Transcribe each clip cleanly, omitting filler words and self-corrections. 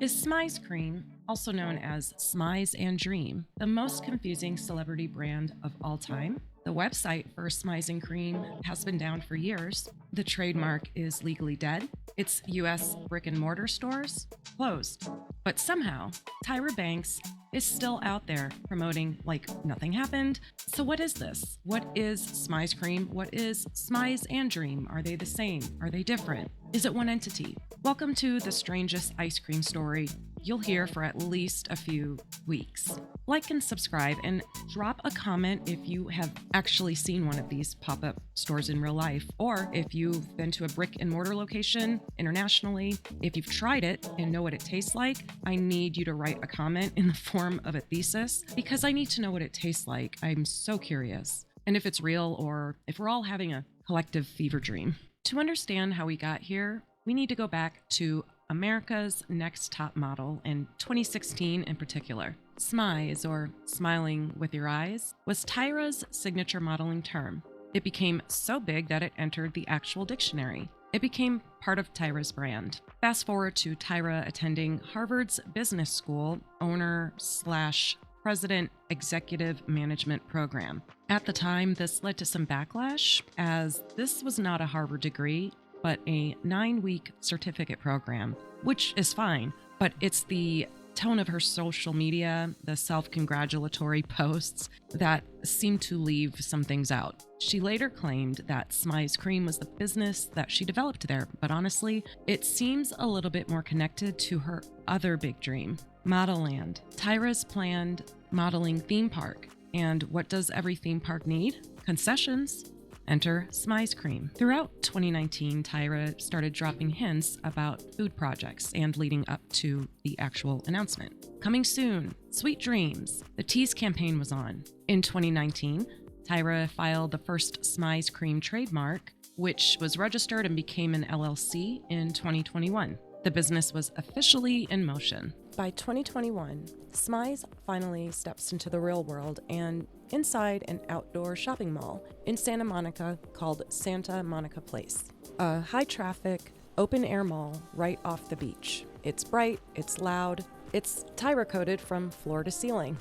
Is Smize Cream, also known as Smize Dream, the most confusing celebrity brand of all time? The website for Smize Cream has been down for years. The trademark is legally dead. Its US brick and mortar stores closed. But somehow, Tyra Banks is still out there promoting like nothing happened. So what is this? What is Smize Cream? What is Smize Dream? Are they the same? Are they different? Is it one entity? Welcome to the strangest ice cream story you'll hear for at least a few weeks. Like and subscribe and drop a comment if you have actually seen one of these pop-up stores in real life, or if you've been to a brick and mortar location internationally. If you've tried it and know what it tastes like, I need you to write a comment in the form of a thesis because I need to know what it tastes like. I'm so curious. And if it's real or if we're all having a collective fever dream. To understand how we got here, we need to go back to America's Next Top Model in 2016 in particular. Smize, or smiling with your eyes, was Tyra's signature modeling term. It became so big that it entered the actual dictionary. It became part of Tyra's brand. Fast forward to Tyra attending Harvard's Business School owner/president executive management program. At the time, this led to some backlash, as this was not a Harvard degree, but a 9-week certificate program, which is fine, but it's the tone of her social media, the self-congratulatory posts, that seem to leave some things out. She later claimed that Smize Cream was the business that she developed there, but honestly, it seems a little bit more connected to her other big dream, ModelLand, Tyra's planned modeling theme park. And what does every theme park need? Concessions. Enter Smize Cream. Throughout 2019, Tyra started dropping hints about food projects and leading up to the actual announcement. Coming soon, sweet dreams. The tease campaign was on. In 2019, Tyra filed the first Smize Cream trademark, which was registered and became an LLC in 2021. The business was officially in motion. By 2021, Smize finally steps into the real world and inside an outdoor shopping mall in Santa Monica called Santa Monica Place, a high-traffic, open-air mall right off the beach. It's bright, it's loud, it's Tyra-coded from floor to ceiling.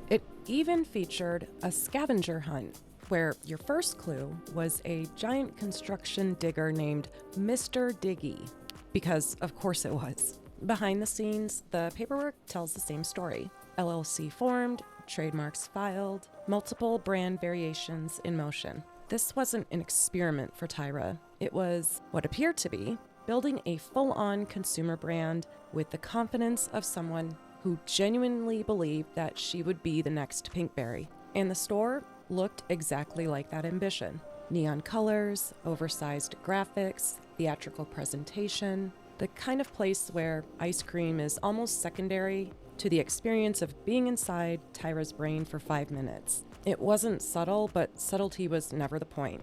It even featured a scavenger hunt, where your first clue was a giant construction digger named Mr. Diggy, because of course it was. Behind the scenes, the paperwork tells the same story. LLC formed, trademarks filed, multiple brand variations in motion. This wasn't an experiment for Tyra. It was what appeared to be building a full-on consumer brand with the confidence of someone who genuinely believed that she would be the next Pinkberry. And the store looked exactly like that ambition. Neon colors, oversized graphics, theatrical presentation, the kind of place where ice cream is almost secondary to the experience of being inside Tyra's brain for 5 minutes. It wasn't subtle, but subtlety was never the point.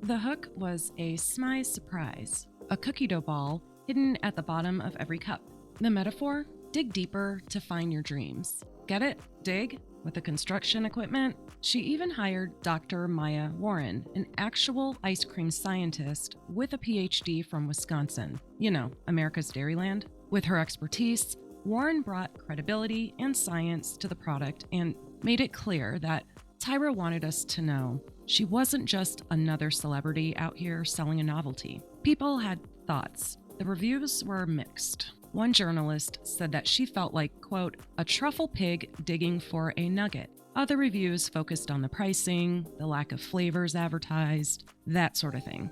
The hook was a Smize surprise, a cookie dough ball hidden at the bottom of every cup. The metaphor? Dig deeper to find your dreams. Get it? Dig? With the construction equipment? She even hired Dr. Maya Warren, an actual ice cream scientist with a PhD from Wisconsin. You know, America's Dairyland. With her expertise, Warren brought credibility and science to the product and made it clear that Tyra wanted us to know she wasn't just another celebrity out here selling a novelty. People had thoughts. The reviews were mixed. One journalist said that she felt like, quote, a truffle pig digging for a nugget. Other reviews focused on the pricing, the lack of flavors advertised, that sort of thing.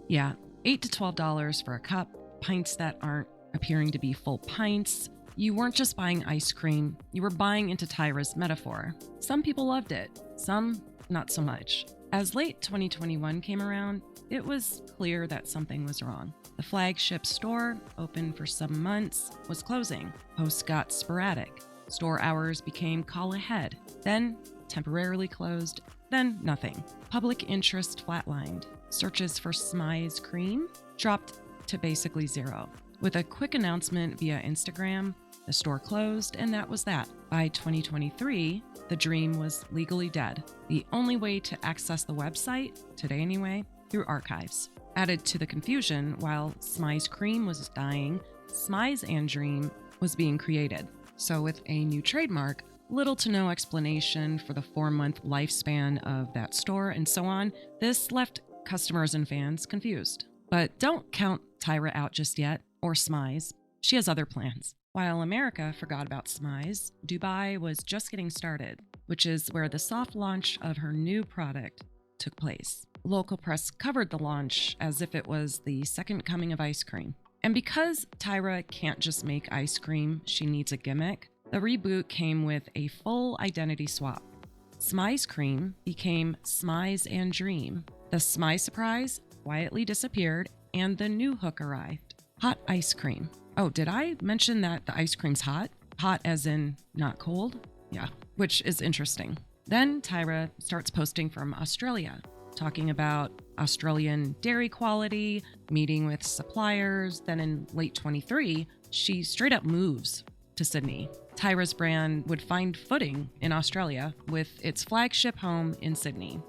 Yeah, $8 to $12 for a cup, pints that aren't appearing to be full pints. You weren't just buying ice cream, you were buying into Tyra's metaphor. Some people loved it, some not so much. As late 2021 came around, it was clear that something was wrong. The flagship store, open for some months, was closing. Posts got sporadic. Store hours became call ahead, then temporarily closed, then nothing. Public interest flatlined. Searches for Smize Cream dropped to basically zero. With a quick announcement via Instagram, the store closed, and that was that. By 2023, the dream was legally dead. The only way to access the website, today anyway, through archives. Added to the confusion, while Smize Cream was dying, Smize Dream was being created. So with a new trademark, little to no explanation for the 4-month lifespan of that store and so on, this left customers and fans confused. But don't count Tyra out just yet, or Smize. She has other plans. While America forgot about Smize, Dubai was just getting started, which is where the soft launch of her new product took place. Local press covered the launch as if it was the second coming of ice cream. And because Tyra can't just make ice cream, she needs a gimmick, the reboot came with a full identity swap. Smize Cream became Smize Dream. The Smize surprise quietly disappeared, and the new hook arrived. Hot ice cream. Oh, did I mention that the ice cream's hot? Hot as in not cold? Yeah, which is interesting. Then Tyra starts posting from Australia, talking about Australian dairy quality, meeting with suppliers. Then in late 23, she straight up moves to Sydney. Tyra's brand would find footing in Australia with its flagship home in Sydney.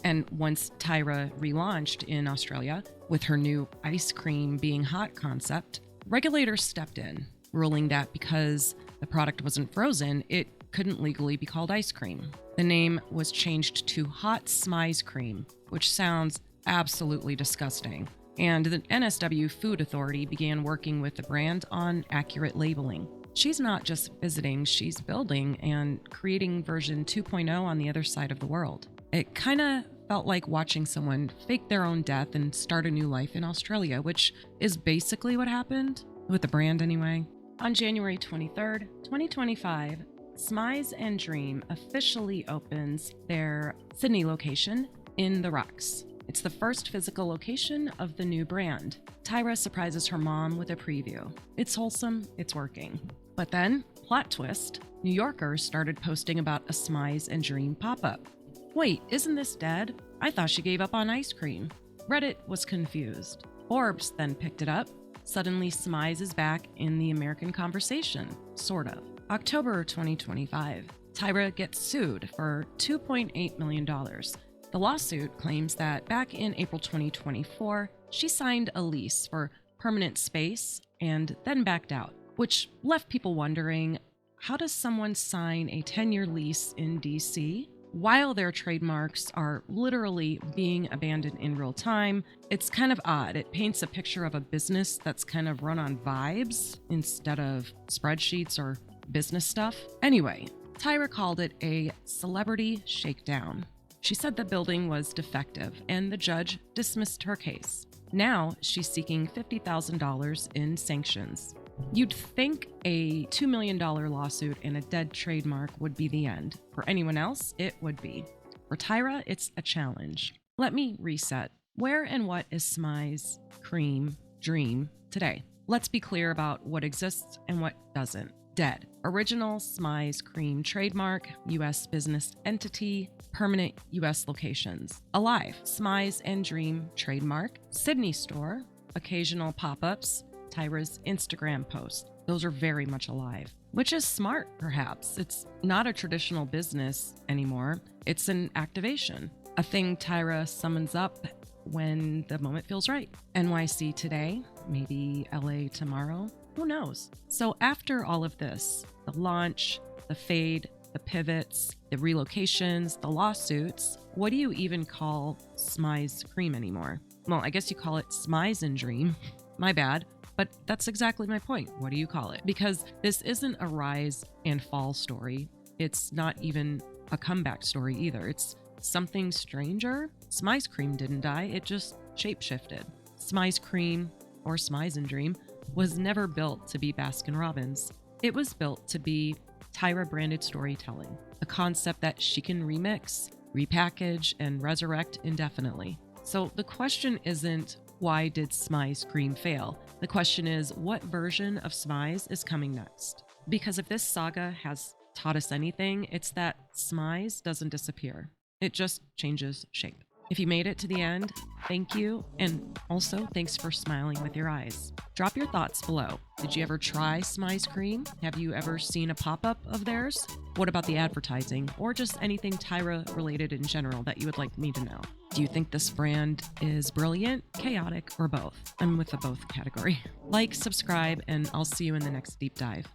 And once Tyra relaunched in Australia with her new ice cream being hot concept, regulators stepped in, ruling that because the product wasn't frozen, it couldn't legally be called ice cream. The name was changed to Hot Smize Cream, which sounds absolutely disgusting. And the NSW Food Authority began working with the brand on accurate labeling. She's not just visiting, she's building and creating version 2.0 on the other side of the world. It kind of felt like watching someone fake their own death and start a new life in Australia, which is basically what happened with the brand anyway. On January 23rd, 2025, Smize Dream officially opens their Sydney location in the Rocks. It's the first physical location of the new brand. Tyra surprises her mom with a preview. It's wholesome, it's working. But then, plot twist, New Yorkers started posting about a Smize Dream pop-up. Wait, isn't this dead? I thought she gave up on ice cream. Reddit was confused. Forbes then picked it up. Suddenly, Smize is back in the American conversation, sort of. October 2025, Tyra gets sued for $2.8 million. The lawsuit claims that back in April 2024, she signed a lease for permanent space and then backed out, which left people wondering, how does someone sign a 10-year lease in DC while their trademarks are literally being abandoned in real time? It's kind of odd. It paints a picture of a business that's kind of run on vibes instead of spreadsheets or business stuff. Anyway, Tyra called it a celebrity shakedown. She said the building was defective and the judge dismissed her case. Now she's seeking $50,000 in sanctions. You'd think a $2 million lawsuit and a dead trademark would be the end. For anyone else, it would be. For Tyra, it's a challenge. Let me reset. Where and what is Smize Cream Dream today? Let's be clear about what exists and what doesn't. Dead. Original Smize Cream trademark, U.S. business entity, permanent U.S. locations. Alive. Smize Dream trademark, Sydney store, occasional pop-ups, Tyra's Instagram post. Those are very much alive, which is smart, perhaps. It's not a traditional business anymore. It's an activation, a thing Tyra summons up when the moment feels right. NYC today, maybe LA tomorrow, who knows? So after all of this, the launch, the fade, the pivots, the relocations, the lawsuits, what do you even call Smize Cream anymore? Well, I guess you call it Smize Dream. My bad. But that's exactly my point. What do you call it? Because this isn't a rise and fall story. It's not even a comeback story either. It's something stranger. Smize Cream didn't die. It just shapeshifted. Smize Cream, or Smize Dream, was never built to be Baskin-Robbins. It was built to be Tyra branded storytelling, a concept that she can remix, repackage, and resurrect indefinitely. So the question isn't, why did Smize Cream fail? The question is, what version of Smize is coming next? Because if this saga has taught us anything, it's that Smize doesn't disappear. It just changes shape. If you made it to the end, thank you. And also, thanks for smiling with your eyes. Drop your thoughts below. Did you ever try Smize Cream? Have you ever seen a pop-up of theirs? What about the advertising? Or just anything Tyra related in general that you would like me to know? Do you think this brand is brilliant, chaotic, or both? I'm with the both category. Like, subscribe, and I'll see you in the next deep dive.